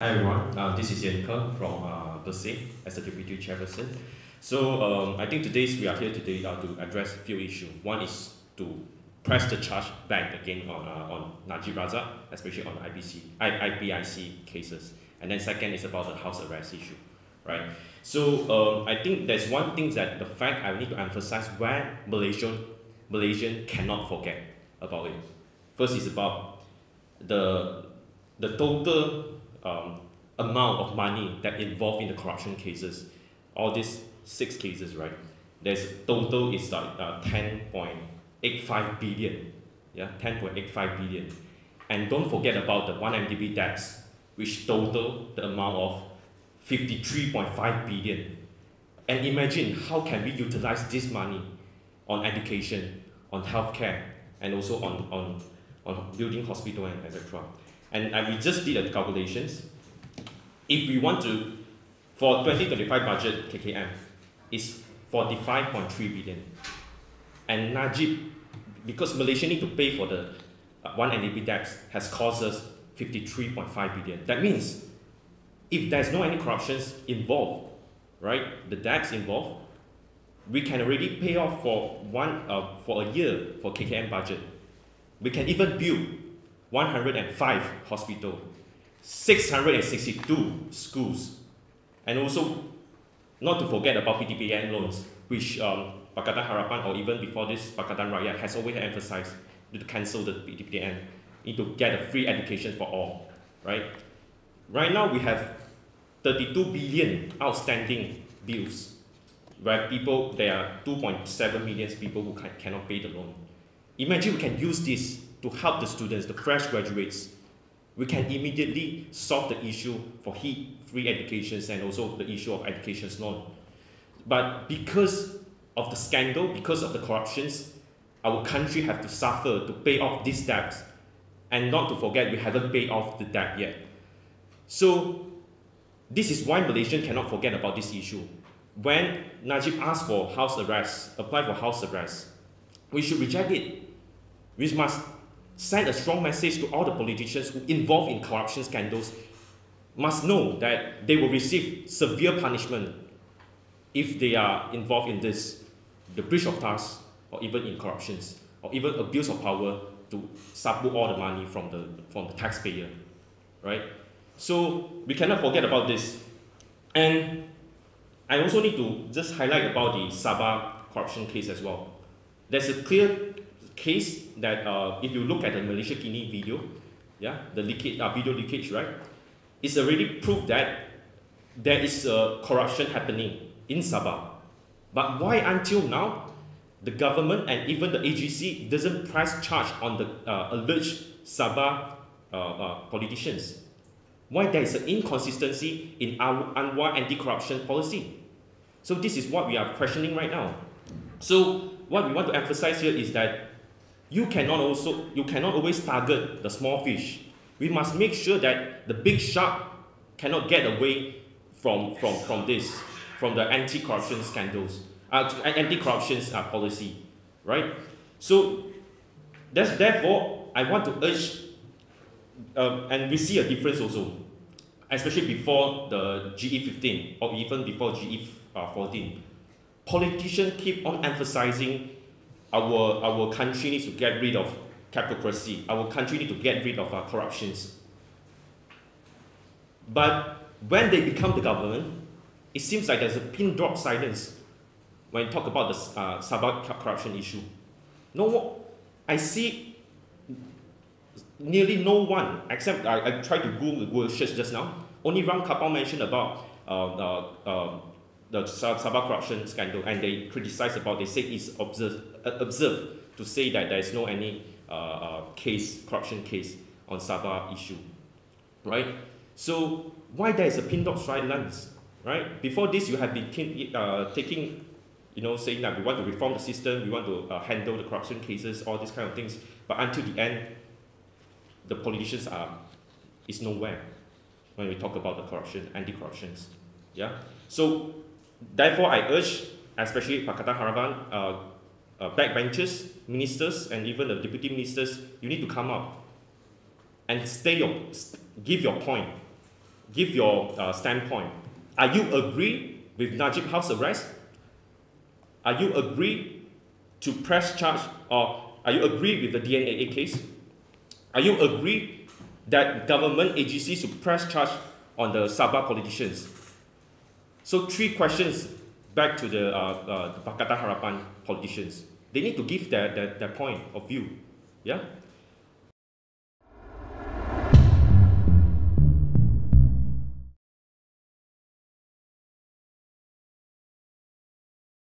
Hi everyone, this is Yan Ke from Persei as the Deputy Chairperson. So I think we are here today to address a few issues. One is to press the charge back again on Najib Razak, especially on the IPIC cases. And then second is about the house arrest issue, right? So I think there's one thing that the fact I need to emphasize where Malaysian cannot forget about it. First is about the total amount of money that involved in the corruption cases, all these 6 cases, right? There's total is like 10.85 billion, yeah, 10.85 billion. And don't forget about the 1MDB debts, which total the amount of 53.5 billion. And imagine how can we utilize this money on education, on healthcare, and also on building hospital and etc. And we just did the calculations. If we want to, for 2025 budget, KKM is 45.3 billion. And Najib, because Malaysia need to pay for the 1MDB debts, has cost us 53.5 billion. That means if there's no any corruptions involved, right, the debts involved, we can already pay off for a year for KKM budget. We can even build 105 hospitals, 662 schools, and also not to forget about PTPN loans, which Pakatan Harapan, or even before this Pakatan Rakyat, has always emphasized to cancel the PTPN, need to get a free education for all, right? Right now we have 32 billion outstanding bills, where there are 2.7 million people who cannot pay the loan. Imagine we can use this to help the students, the fresh graduates. We can immediately solve the issue for free educations and also the issue of education loan. But because of the scandal, because of the corruptions, our country have to suffer to pay off these debts. And not to forget, we haven't paid off the debt yet. So this is why Malaysians cannot forget about this issue. When Najib asked for house arrest, apply for house arrest, we should reject it. We must send a strong message to all the politicians who involved in corruption scandals, must know that they will receive severe punishment if they are involved in this, the breach of trust, or even in corruptions, or even abuse of power to subdue all the money from the taxpayer, right? So we cannot forget about this. And I also need to just highlight about the Sabah corruption case as well. There's a clear case that if you look at the Malaysia Kini video, yeah, the video leakage, right, it's already proof that there is corruption happening in Sabah. But why until now the government and even the AGC doesn't press charge on the alleged Sabah politicians? Why there is an inconsistency in our Anwar anti-corruption policy? So this is what we are questioning right now. So what we want to emphasize here is that you cannot always target the small fish. We must make sure that the big shark cannot get away from the anti-corruption scandals, anti-corruption policy, right? So therefore I want to urge, and we see a difference also, especially before the GE15 or even before GE14. Politicians keep on emphasizing our country needs to get rid of kleptocracy. Our country needs to get rid of corruptions. But when they become the government, it seems like there's a pin drop silence when you talk about the Sabah corruption issue. I see nearly no one, except I tried to Google search just now. Only Ram Kapau mentioned about the Sabah corruption scandal, and they criticized about, they say it's observed to say that there is no any corruption case on Sabah issue, right? So why there is a pin drop silence, right? Before this, you have been taking, saying that we want to reform the system, we want to handle the corruption cases, all these kind of things, but until the end, the politicians is nowhere when we talk about the corruption, anti-corruptions, yeah? So therefore, I urge, especially Pakatan Harapan, backbenchers, ministers, and even the deputy ministers, you need to come up and give your point. give your standpoint. Are you agree with Najib house arrest? Are you agree to press charge, or are you agree with the DNAA case? Are you agree that government agencies should press charge on the Sabah politicians? So 3 questions back to the Pakatan Harapan politicians. They need to give their point of view. Yeah?